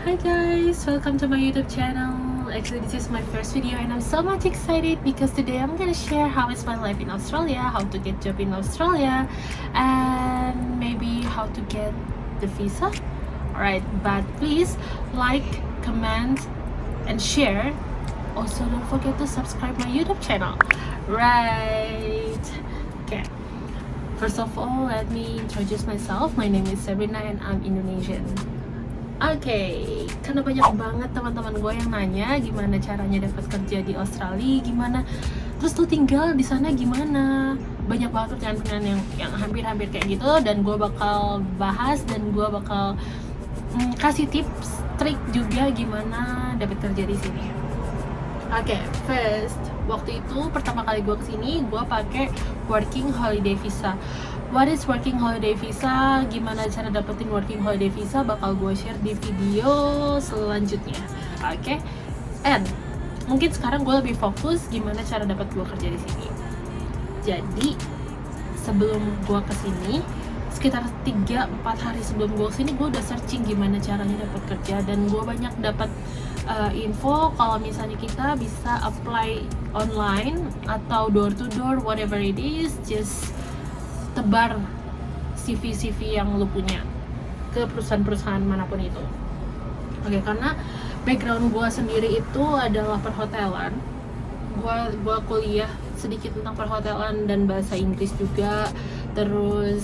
Hi guys, welcome to my YouTube channel. Actually, this is my first video and I'm so much excited because today I'm gonna share how is my life in Australia, how to get job in Australia, and maybe how to get the visa. Alright, but please like, comment, and share. Also, don't forget to subscribe my YouTube channel. Right. Okay. First of all, let me introduce myself. My name is Sabrina and I'm Indonesian. Oke, karena banyak banget teman-teman gue yang nanya gimana caranya dapat kerja di Australia, gimana, terus lu tinggal di sana gimana, banyak banget pertanyaan-pertanyaan yang hampir-hampir kayak gitu, dan gue bakal bahas dan gue bakal kasih tips, trik juga gimana dapat kerja di sini. Oke, first, waktu itu pertama kali gue kesini, gue pakai working holiday visa. What is working holiday visa? Gimana cara dapetin working holiday visa? Bakal gue share di video selanjutnya. Oke, and mungkin sekarang gue lebih fokus gimana cara dapat gue kerja di sini. Jadi sebelum gue kesini, sekitar 3-4 hari sebelum gue kesini, gue udah searching gimana caranya dapat kerja, dan gue banyak dapat info kalau misalnya kita bisa apply online atau door to door, whatever it is, just tebar CV-CV yang lu punya ke perusahaan-perusahaan manapun itu. Oke, karena background gue sendiri itu adalah perhotelan. Gue kuliah sedikit tentang perhotelan dan bahasa Inggris juga. Terus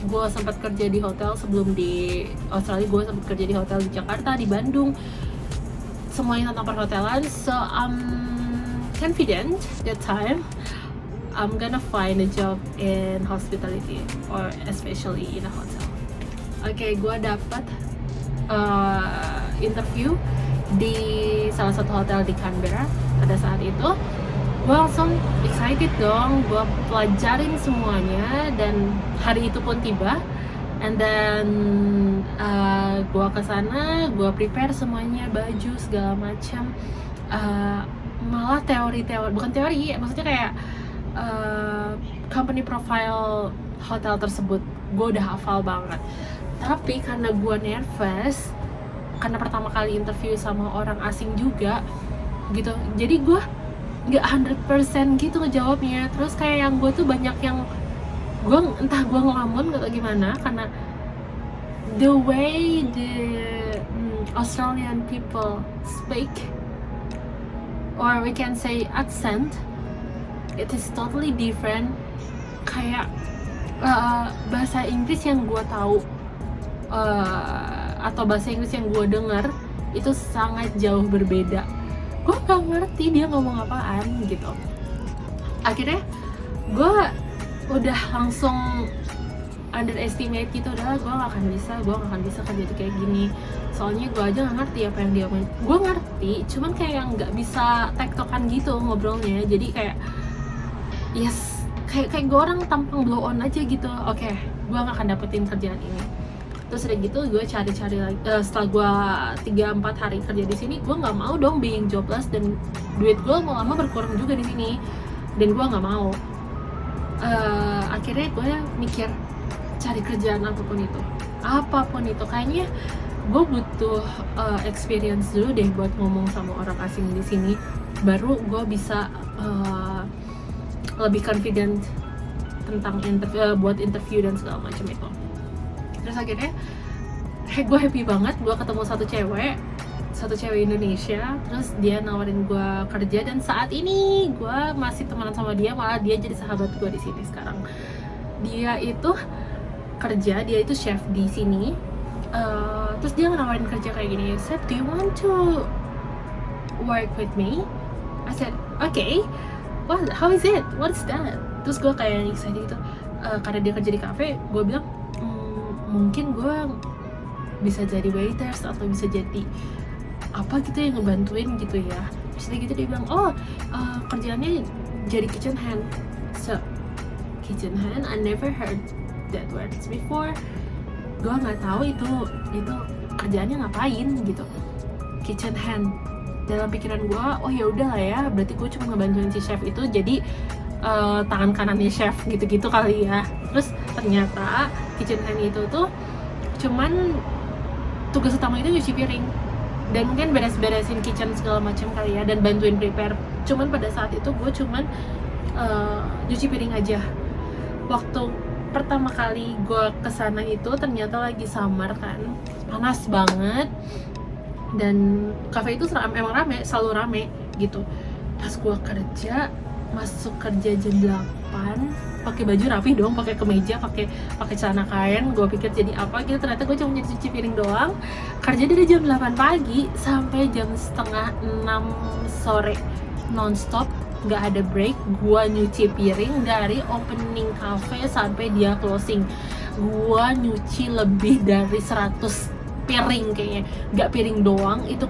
gue sempat kerja di hotel sebelum di Australia. Gue sempat kerja di hotel di Jakarta, di Bandung, semuanya tentang perhotelan. So I'm confident that time I'm gonna find a job in hospitality or especially in a hotel. Oke, gue dapat interview di salah satu hotel di Canberra. Pada saat itu gue langsung excited dong, gue pelajarin semuanya, dan hari itu pun tiba. And then gue kesana, gue prepare semuanya, baju segala macam. Malah bukan teori, maksudnya kayak company profile hotel tersebut gue udah hafal banget. Tapi karena gue nervous, karena pertama kali interview sama orang asing juga gitu, jadi gue nggak 100% gitu ngejawabnya. Terus kayak yang gue tuh banyak yang gue entah gue ngelamun atau gimana, karena the way the Australian people speak, or we can say accent, it is totally different. Kayak bahasa Inggris yang gue tahu atau bahasa Inggris yang gue dengar itu sangat jauh berbeda. Gue gak ngerti dia ngomong apaan gitu. Akhirnya gue udah langsung underestimate gitu, udah gue gak akan bisa kerja tuh kayak gini. Soalnya gue aja gak ngerti apa yang dia omongin. Gue ngerti, cuman kayak yang gak bisa tektokan gitu ngobrolnya. Jadi kayak kayak gue orang tampang blow on aja gitu. Oke, gue gak akan dapetin kerjaan ini. Terus udah gitu gue cari-cari lagi. Setelah gue 3-4 hari kerja di sini, gue nggak mau dong being jobless, dan duit gue mau lama berkurang juga di sini, dan gue nggak mau. Akhirnya gue mikir cari kerjaan apapun itu. Kayaknya gue butuh experience dulu deh buat ngomong sama orang asing di sini, baru gue bisa lebih confident tentang buat interview dan segala macam itu. Terus akhirnya gue happy banget, gue ketemu satu cewek Indonesia. Terus dia nawarin gue kerja, dan saat ini gue masih temenan sama dia, malah dia jadi sahabat gue di sini sekarang. Dia itu kerja, dia itu chef di sini. Terus dia nawarin kerja kayak gini, "Seth, do you want to work with me?" I said, "Okay. What? How is it? What's that?" Terus gue kayak excited gitu, karena dia kerja di cafe. Gue bilang, mungkin gue bisa jadi waiters atau bisa jadi apa gitu yang ngebantuin gitu ya. Terus dia bilang, kerjaannya jadi kitchen hand. So, kitchen hand, I never heard that words before. Gue nggak tahu itu kerjaannya ngapain gitu. Kitchen hand. Dalam pikiran gue, oh ya udah lah ya, berarti gue cuma ngebantuin si chef itu jadi tangan kanannya chef gitu-gitu kali ya. Terus ternyata kitchen hand itu tuh cuman tugas utama itu nyuci piring dan mungkin beres-beresin kitchen segala macam kali ya, dan bantuin prepare. Cuman pada saat itu gue cuman nyuci piring aja. Waktu pertama kali gue kesana itu ternyata lagi summer kan, panas banget, dan cafe itu emang rame, selalu rame gitu. Pas gue kerja, masuk kerja jam 8, pakai baju rapi dong, pakai kemeja, pakai celana kain. Gue pikir jadi apa gitu, ternyata gue cuma jadi cuci piring doang. Kerja dari jam 8 pagi sampai jam setengah 6 sore nonstop, nggak ada break. Gua nyuci piring dari opening cafe sampai dia closing. Gua nyuci lebih dari 100 piring kayaknya, nggak piring doang, itu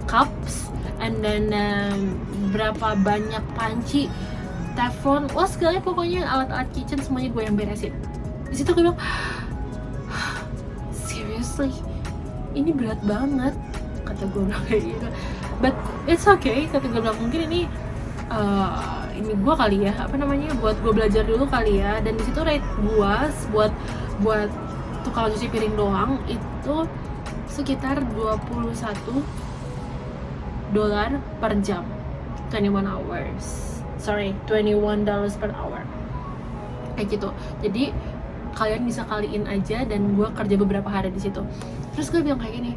cups, and then berapa banyak panci, teflon, wah segalanya, pokoknya alat-alat kitchen semuanya gue yang beresin. Di situ gue bilang, seriously, ini berat banget, kata gue bilang kayak gitu. But it's okay, kata gue bilang, mungkin ini gue kali ya, apa namanya, buat gue belajar dulu kali ya. Dan di situ rate gue buat tukang cuci piring doang itu sekitar $21 per jam, 21 per hour kayak gitu. Jadi kalian bisa kaliin aja, dan gue kerja beberapa hari di situ. Terus gue bilang kayak gini,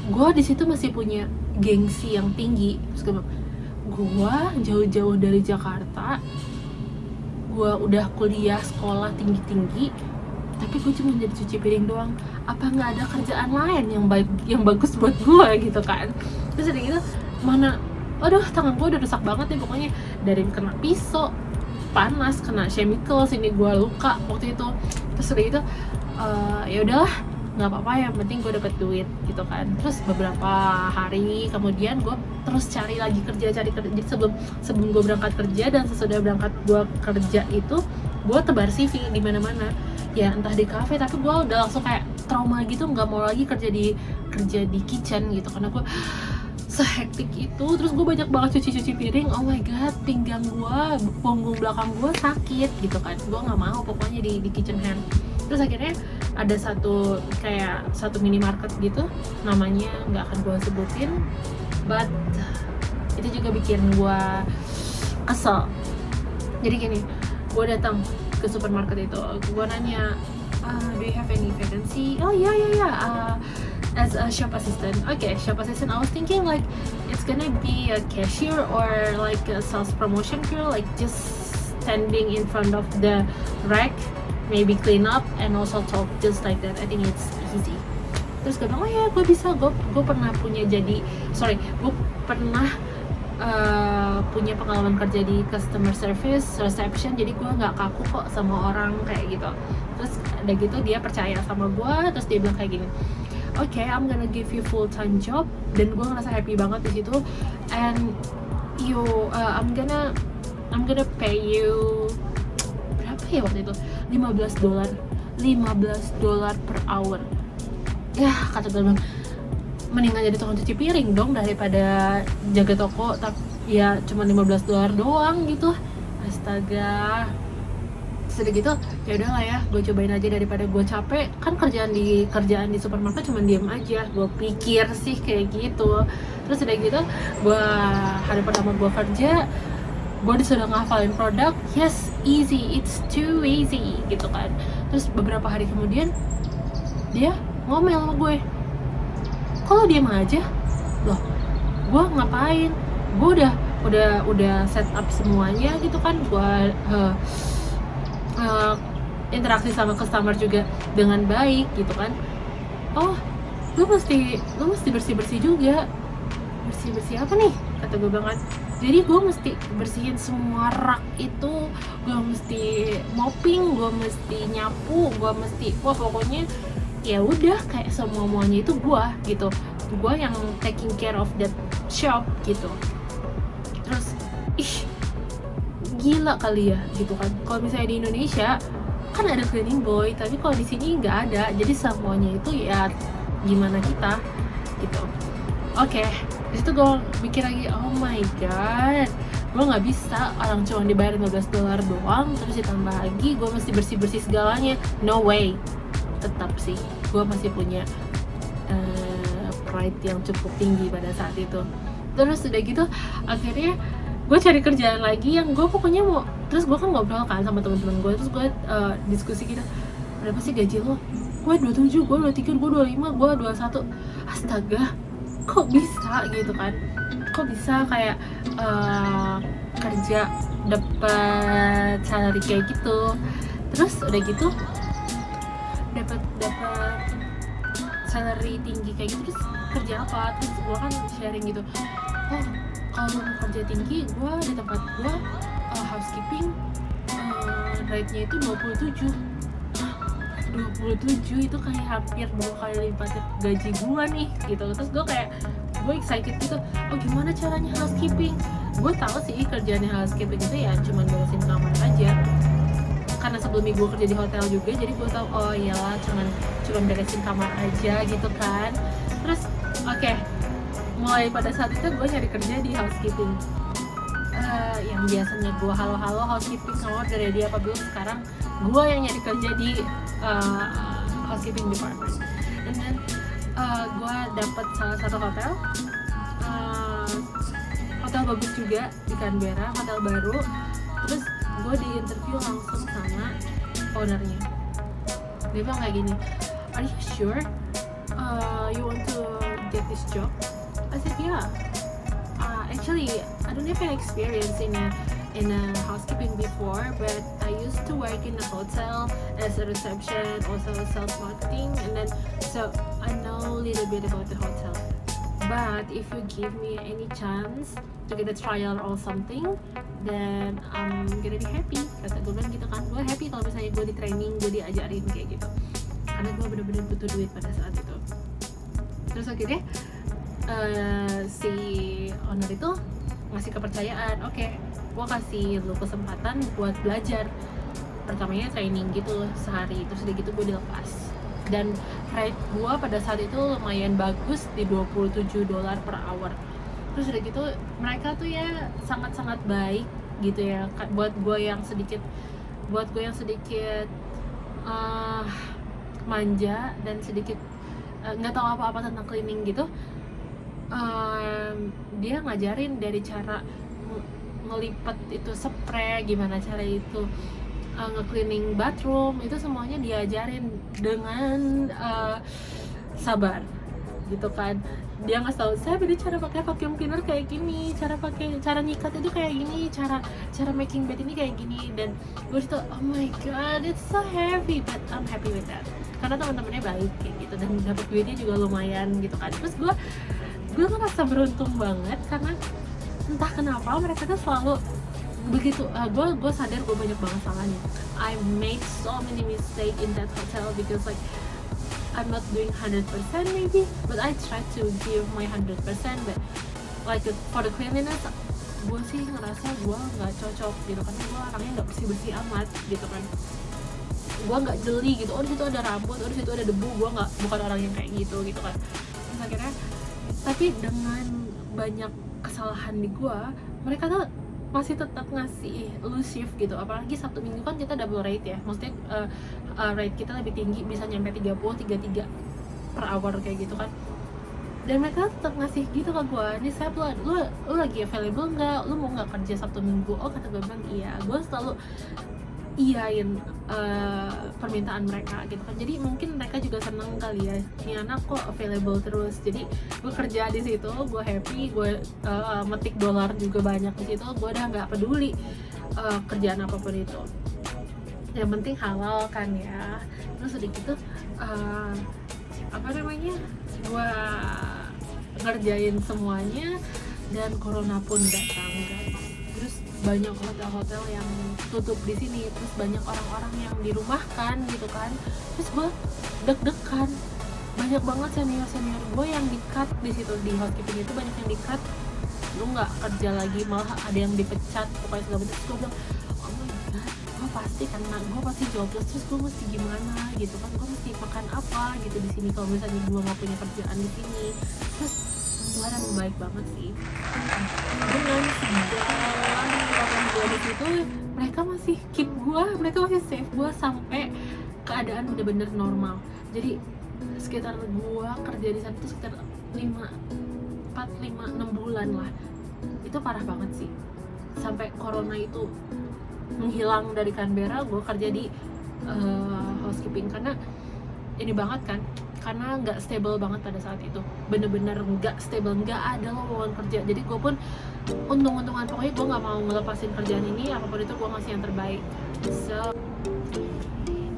gue di situ masih punya gengsi yang tinggi. Terus gue bilang, gue jauh-jauh dari Jakarta, gue udah kuliah sekolah tinggi-tinggi, tapi gue cuma jadi cuci piring doang. Apa nggak ada kerjaan lain yang bagus buat gue gitu kan? Terus udah gitu, mana, aduh tangan gue udah rusak banget nih pokoknya, dari kena pisau panas, kena chemicals, ini gue luka waktu itu. Terus udah gitu, ya udahlah, nggak apa-apa, yang penting gue dapet duit gitu kan. Terus beberapa hari kemudian gue terus cari kerja. Jadi sebelum gue berangkat kerja dan sesudah berangkat gue kerja itu, gue tebar CV di mana-mana ya, entah di cafe, tapi gue udah langsung kayak trauma gitu, nggak mau lagi kerja di kitchen gitu, karena gue sehektik itu. Terus gue banyak banget cuci piring, oh my god, pinggang gue, punggung belakang gue sakit gitu kan. Gue nggak mau pokoknya di kitchen hand. Terus akhirnya ada satu minimarket gitu, namanya nggak akan gue sebutin, but itu juga bikin gue kesel. Jadi gini, gue datang ke supermarket itu, gue nanya, do you have any vacancy? Oh yeah, as a shop assistant. Okay, shop assistant. I was thinking like it's gonna be a cashier or like a sales promotion girl, like just standing in front of the rack, maybe clean up and also talk, just like that. I think it's easy. Terus gue bilang, oh ya, gue bisa, gue pernah punya pengalaman kerja di customer service reception, jadi gue nggak kaku kok sama orang kayak gitu. Terus ada gitu, dia percaya sama gue, terus dia bilang kayak gini, okay, I'm gonna give you full time job. Dan gue ngerasa happy banget di situ, and I'm gonna pay you berapa ya waktu itu, $15 per hour. Ya kata gue bilang, mendingan jadi tukang cuci piring dong daripada jaga toko, tapi ya cuma $15 doang gitu. Astaga. Sudah gitu, ya udah lah ya, gue cobain aja daripada gue capek. Kan kerjaan di supermarket cuma diem aja, gue pikir sih kayak gitu. Terus udah gitu, hari pertama gue kerja, gue disuruh ngafalin produk. Yes, easy, it's too easy gitu kan. Terus beberapa hari kemudian dia ngomel sama gue, kalau diem aja, loh gue ngapain, gue udah set up semuanya gitu kan, gue interaksi sama customer juga dengan baik gitu kan. Oh, lu mesti bersih juga. Bersih apa nih, kata gue banget. Jadi gue mesti bersihin semua rak itu, gue mesti mopping, gue mesti nyapu, gue mesti, wah pokoknya ya udah kayak semuanya itu gue gitu, gue yang taking care of that shop gitu. Terus gila kali ya gitu kan. Kalau misalnya di Indonesia kan ada cleaning boy, tapi kalau di sini nggak ada, jadi semuanya itu ya gimana kita gitu. Oke, di situ gue mikir lagi, oh my god, gue nggak bisa orang cuma dibayar $15 doang terus ditambah lagi gue mesti bersih segalanya, no way. Tetap sih gue masih punya pride yang cukup tinggi pada saat itu. Terus udah gitu akhirnya gue cari kerjaan lagi yang gue pokoknya mau, terus gue kan ngobrol kan sama teman-teman gue, terus gue diskusi gitu, berapa sih gaji lo? Gue 27, gue 23, gue 25, gue 21. Astaga, kok bisa gitu kan, kok bisa kayak kerja dapat salary kayak gitu. Terus udah gitu dapat salary tinggi kayak gitu, terus kerja apa? Terus gue kan sharing gitu, oh kalau mau kerja tinggi, gue di tempat gue housekeeping rate-nya itu 27 itu kayak hampir 2 kali lipat gaji gue nih gitu. Terus gue kayak gue excited gitu, oh gimana caranya housekeeping? Gue tahu sih kerjaannya housekeeping itu ya cuma beresin kamar aja, karena sebelumnya gue kerja di hotel juga, jadi gue tahu oh iyalah cuma beresin kamar aja gitu kan. Terus oke, mulai pada saat itu gue nyari kerja di housekeeping, yang biasanya gue halo housekeeping sama dari dia apa belum, sekarang gue yang nyari kerja di housekeeping department. Dan then gue dapet salah satu hotel bagus juga di Canberra, hotel baru. Terus gue di interview langsung sama ownernya. Dia bilang kayak gini, are you sure you want to get this job? I said yeah. Actually, I don't have an experience in a housekeeping before, but I used to work in a hotel as a reception, also sales marketing, and then so I know a little bit about the hotel. But if you give me any chance to get a trial or something, then I'm gonna be happy. Kata gue bilang gitu kan, gue happy kalau misalnya gue di training, gue diajarin kayak gitu, karena gue bener-bener butuh duit pada saat itu. Terus akhirnya si owner itu ngasih kepercayaan, oke, gue kasih lu kesempatan buat belajar. Pertamanya training gitu sehari, terus udah gitu gue dilepas. Dan rate gue pada saat itu lumayan bagus di $27 per hour. Terus udah gitu mereka tuh ya sangat-sangat baik gitu ya, buat gue yang sedikit manja dan sedikit nggak tahu apa-apa tentang cleaning gitu. Dia ngajarin dari cara ngelipat itu spray, gimana cara itu nge-cleaning bathroom, itu semuanya diajarin dengan sabar gitu kan. Dia ngasih tahu saya beda cara pakai vacuum cleaner kayak gini, cara nyikat itu kayak gini, cara making bed ini kayak gini. Dan gue situ oh my god, it's so heavy, but I'm happy with that karena teman-temannya baik kayak gitu dan dapat duitnya juga lumayan gitu kan. Terus gue ngerasa beruntung banget karena entah kenapa mereka tuh selalu begitu. Gue sadar gue banyak banget salahnya. I made so many mistakes in that hotel because like I'm not doing 100% maybe, but I try to give my 100%. But like for the cleanliness, gue sih ngerasa gue nggak cocok gitu karena gue orangnya nggak bersih amat gitu kan. Gue nggak jeli gitu, oh di situ ada rambut, oh di situ ada debu. Gue bukan orang yang kayak gitu kan. Terus akhirnya, tapi dengan banyak kesalahan di gue, mereka tuh masih tetap ngasih lu shift gitu. Apalagi Sabtu Minggu kan kita double rate ya, maksudnya rate kita lebih tinggi, bisa nyampe 33 per hour kayak gitu kan. Dan mereka tetap ngasih gitu ke gue, nih Sab, lu lagi available nggak, lu mau nggak kerja Sabtu Minggu? Oh kata gue bilang iya. Gue selalu iyain permintaan mereka gitu kan. Jadi mungkin mereka juga seneng kali ya, ini anak kok available terus. Jadi gue kerja di situ, gue happy, gue metik dolar juga banyak di situ. Gue udah nggak peduli kerjaan apapun itu, yang penting halal kan ya. Terus udah gitu gue ngerjain semuanya dan corona pun datang guys. Terus banyak hotel-hotel yang tutup di sini, terus banyak orang-orang yang dirumahkan gitu kan. Terus gue deg-degan, banyak banget senior gue yang di-cut di situ, di housekeeping itu banyak yang di-cut, lu nggak kerja lagi, malah ada yang dipecat pokoknya segala macam. Terus gue bilang oh my god, gue pasti jobless, terus gue mesti gimana gitu kan, gue mesti makan apa gitu di sini kalau misalnya gue nggak punya kerjaan di sini. Terus Tuhan baik banget sih, dengan segala kekuatan gue di situ, mereka masih keep gue, mereka masih save gue sampai keadaan bener-bener normal. Jadi sekitar gue kerja di sana tuh sekitar 6 bulan lah. Itu parah banget sih, sampai corona itu menghilang dari Canberra. Gue kerja di housekeeping karena ini banget kan, karena nggak stable banget pada saat itu, bener-bener nggak stable, nggak ada lowongan kerja. Jadi gue pun untung-untungan, pokoknya gue nggak mau ngelepasin kerjaan ini, apapun itu gue ngasih yang terbaik. So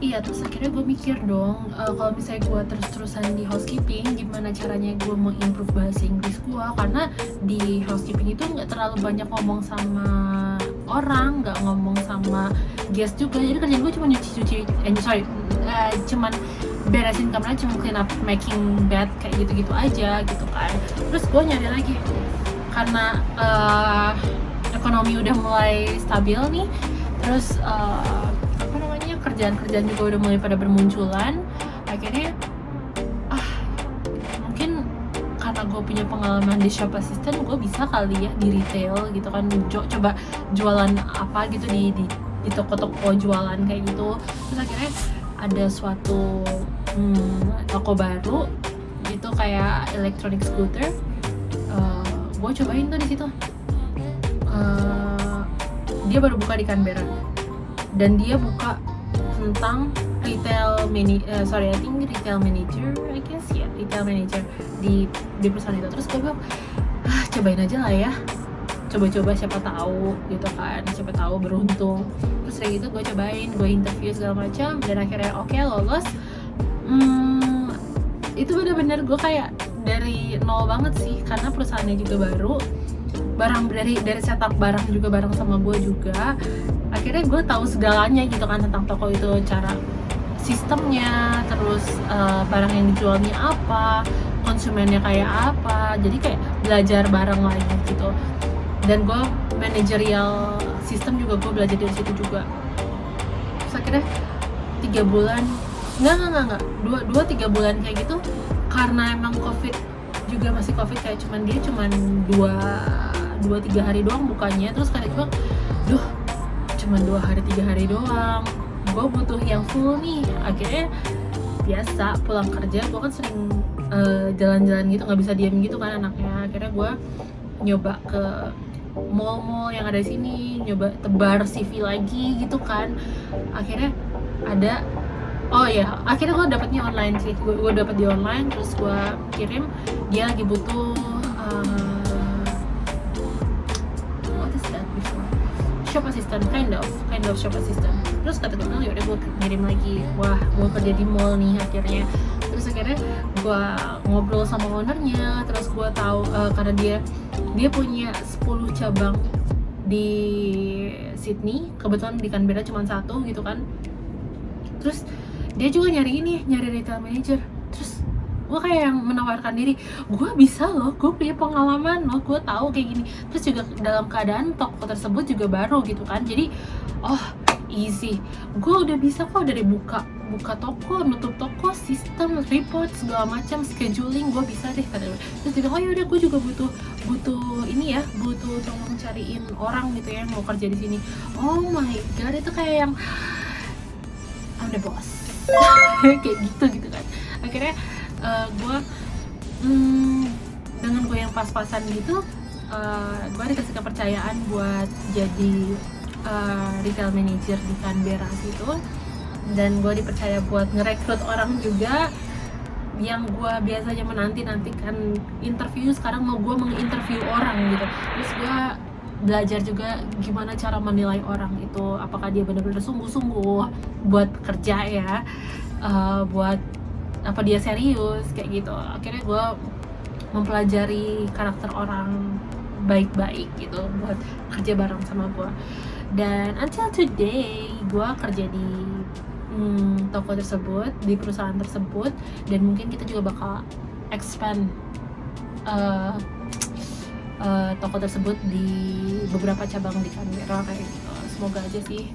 iya, terus akhirnya gue mikir dong, kalau misalnya gue terus-terusan di housekeeping, gimana caranya gue mau improve bahasa Inggris gue, karena di housekeeping itu nggak terlalu banyak ngomong sama orang, nggak ngomong sama guest juga. Jadi kerjaan gue cuma nyuci-nyuci, cuman beresin kamar, cuma clean up, making bed, kayak gitu-gitu aja gitu kan. Terus gue nyari lagi, karena ekonomi udah mulai stabil nih, terus kerjaan-kerjaan juga udah mulai pada bermunculan. Akhirnya mungkin karena gue punya pengalaman di shop assistant, gue bisa kali ya di retail gitu kan, coba jualan apa gitu di toko-toko jualan kayak gitu. Terus akhirnya ada suatu toko baru gitu, kayak electronic scooter. Gue cobain tuh di situ. Dia baru buka di Canberra dan dia buka tentang retail manager, I guess ya, retail manager di perusahaan itu. Terus gue bilang, cobain aja lah ya, coba-coba siapa tahu gitu kan, siapa tahu beruntung. Terus kayak gitu gue cobain, gue interview segala macam, dan akhirnya oke, lolos. Itu bener-bener gue kayak dari nol banget sih, karena perusahaannya juga baru, barang dari setup barang juga bareng sama gue juga. Akhirnya gue tahu segalanya gitu kan tentang toko itu, cara sistemnya, terus barang yang dijualnya apa, konsumennya kayak apa. Jadi kayak belajar bareng lagi gitu. Dan gue managerial sistem juga gue belajar dari situ juga. Terus akhirnya 3 bulan, enggak 2-3 bulan kayak gitu, karena emang covid juga, masih covid, kayak dia cuman 2-3 hari doang bukanya. Terus kayak gue, cuma 2-3 hari doang, gue butuh yang full nih. Akhirnya biasa pulang kerja, gue kan sering jalan-jalan gitu, nggak bisa diam gitu kan anaknya. Akhirnya gue nyoba ke mall-mall yang ada di sini, nyoba tebar CV lagi gitu kan. Akhirnya akhirnya gue dapetnya online sih. Gue dapet di online, terus gue kirim, dia lagi butuh shop assistant, kind of shop assistant. Terus kata gue, yaudah gue ngirim lagi. Wah, gue kerja di mall nih akhirnya. Terus akhirnya gue ngobrol sama ownernya. Terus gue tahu karena dia punya 10 cabang di Sydney, kebetulan di Canberra cuma 1 gitu kan. Terus dia juga nyari retail manager. Terus gue kayak yang menawarkan diri, gue bisa loh, gue punya pengalaman loh, gue tahu kayak gini. Terus juga dalam keadaan toko tersebut juga baru gitu kan. Jadi easy, gue udah bisa kok dari buka toko, nutup toko, sistem, report, segala macam, scheduling, gue bisa deh kata gue. Terus dia bilang, yaudah, gue juga butuh tolong cariin orang gitu ya yang mau kerja di sini. Oh my god, itu kayak yang I'm the boss kayak gitu kan. Akhirnya gue dengan gue yang pas-pasan gitu, gue dikasih kepercayaan buat jadi retail manager di Canberra situ. Dan gue dipercaya buat ngerekrut orang juga, yang gue biasanya menanti-nantikan interview, sekarang mau gue menginterview orang gitu. Terus gue belajar juga gimana cara menilai orang itu, apakah dia benar-benar sungguh-sungguh buat kerja ya, buat apa dia serius kayak gitu. Akhirnya gue mempelajari karakter orang baik-baik gitu buat kerja bareng sama gue. Dan until today gue kerja di toko tersebut, di perusahaan tersebut, dan mungkin kita juga bakal expand toko tersebut di beberapa cabang di Canberra kayak gitu. Semoga aja sih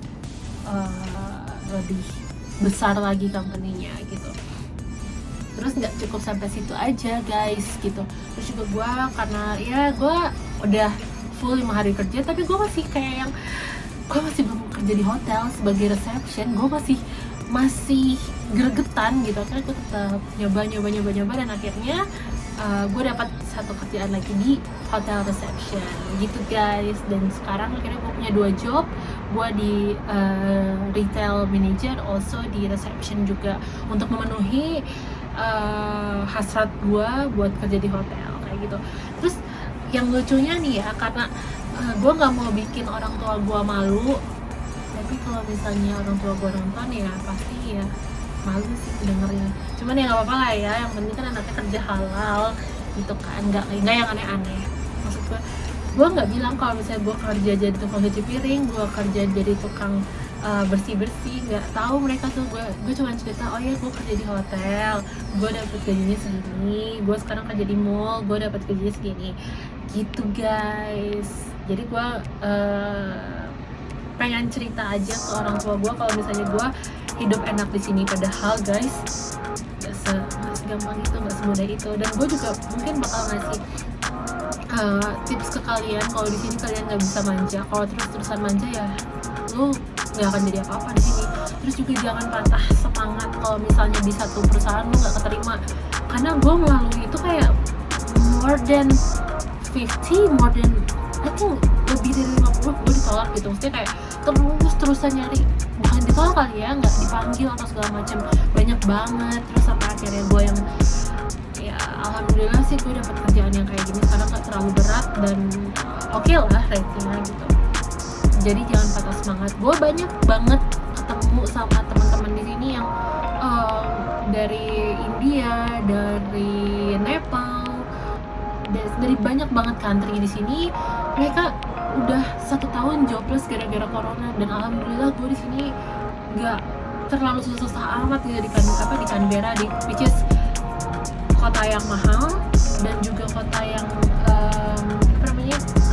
lebih besar lagi company-nya gitu. Terus nggak cukup sampai situ aja guys gitu. Terus juga gue, karena ya gue udah full 5 hari kerja, tapi gue masih kayak yang gue masih belum kerja di hotel sebagai reception. Gue masih masih gregetan gitu. Akhirnya gue tetap nyoba dan akhirnya gue dapat satu kerjaan lagi di hotel reception gitu guys. Dan sekarang akhirnya gue punya 2 job, gue di retail manager, also di reception juga, untuk memenuhi hasrat gue buat kerja di hotel kayak gitu. Terus yang lucunya nih ya, karena gue nggak mau bikin orang tua gue malu, tapi kalau misalnya orang tua gue nonton ya pasti ya malu sih dengernya. Cuman ya nggak apa-apa lah ya, yang penting kan anaknya kerja halal gitu kan, nggak yang aneh-aneh. Maksud gue nggak bilang kalau misalnya gue kerja jadi tukang cuci piring, gue kerja jadi tukang bersih-bersih, nggak tahu mereka tuh. Gue cuma cerita, oh ya gue kerja di hotel, gue dapet gajinya segini, gue sekarang kerja di mall, gue dapet gajinya segini gitu guys. Jadi gue pengen cerita aja ke orang tua gue kalau misalnya gue hidup enak di sini, padahal guys nggak segampang itu, nggak semudah itu. Dan gue juga mungkin bakal ngasih tips ke kalian, kalau di sini kalian nggak bisa manja. Kalau terus-terusan manja ya lu nggak akan jadi apa-apa di sini. Terus juga jangan patah semangat kalau misalnya di satu perusahaan lu nggak keterima, karena gue melalui itu kayak more than I think lebih dari 50 gue ditolak gitu. Maksudnya kayak terus-terusan nyari, bukan ditolak kali ya, nggak dipanggil atau segala macam, banyak banget. Terus sampai akhirnya gue yang ya alhamdulillah sih gue dapat kerjaan yang kayak gini sekarang, nggak terlalu berat dan oke lah ratingnya gitu. Jadi jangan patah semangat. Gue banyak banget ketemu sama teman-teman di sini yang dari India, dari Nepal, dari banyak banget country di sini. Mereka udah 1 tahun jobless gara-gara corona, dan alhamdulillah gue di sini nggak terlalu susah amat gitu di Canberra, which is kota yang mahal dan juga kota yang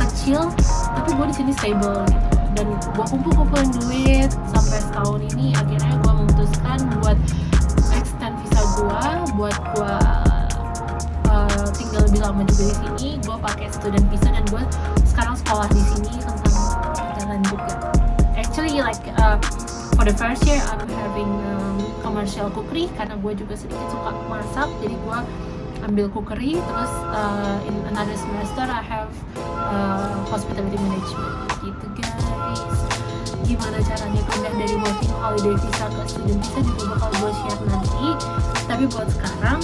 kecil, tapi gue di sini stable gitu. Dan gue kumpulin duit sampai setahun ini, akhirnya gue memutuskan buat extend visa gue, buat gue tinggal lebih lama juga di sini. Gue pakai student visa dan gue sekarang sekolah di sini tentang perjalanan juga. Actually like for the first year I'm having commercial cookery, karena gue juga sedikit suka masak, jadi gue ambil cookery. Terus in another semester I have hospitality management gitu guys. Gimana caranya pindah dari working holiday visa ke student visa juga bakal gue share nanti. Tapi buat sekarang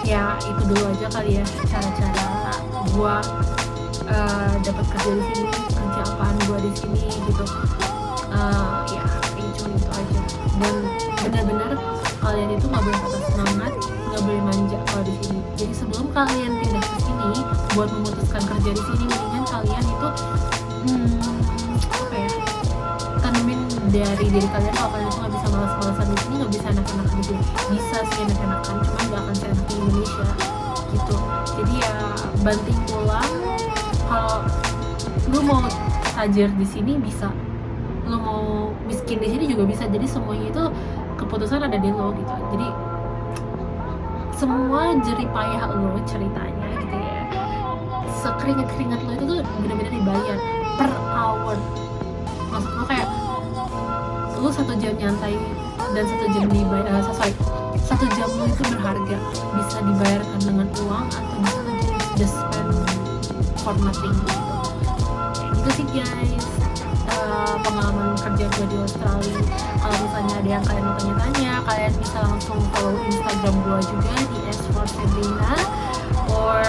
ya itu dulu aja kali ya, cara-cara gue dapat kerja di sini, kerja apaan gue di sini gitu. Ya ini cuma itu aja. Dan benar-benar kalian itu nggak boleh patah semangat, nggak boleh manja kalau di sini. Jadi sebelum kalian pindah ke sini buat memutuskan kerja di sini, mendingan kalian itu tanemin dari diri kalian kalau kalian itu nggak bisa malas-malasan di sini, nggak bisa enak-enakan di sini. Bisa sih enak-enakan, cuman nggak akan seenak di Indonesia gitu. Jadi ya banting tulang. Kalau lu mau stajer di sini bisa, lu mau miskin di sini juga bisa. Jadi semuanya itu keputusan ada di lo gitu. Jadi semua jeripayah lo ceritanya gitu ya, sekeringat-keringat lo itu tuh benar-benar dibayar per hour. Maksud lo kayak lu 1 jam nyantai dan 1 jam dibayar, 1 jam lu itu berharga, bisa dibayarkan dengan uang atau bisa lu just spend for nothing gitu. Kayak gitu sih guys pengalaman kerja gue di Australia. Kalau misalnya ada yang kalian mau tanya-tanya, kalian bisa langsung follow Instagram gue juga di @sabrina, or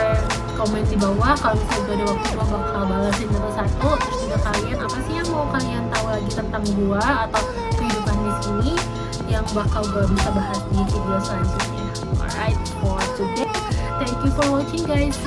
komen di bawah. Kalau misalnya gue ada waktu, gue bakal balasin satu-satu. Terus juga kalian apa sih yang mau kalian tahu lagi tentang gue atau kehidupan di sini yang bakal gue bisa bahas di video selanjutnya. Alright, for today, thank you for watching guys.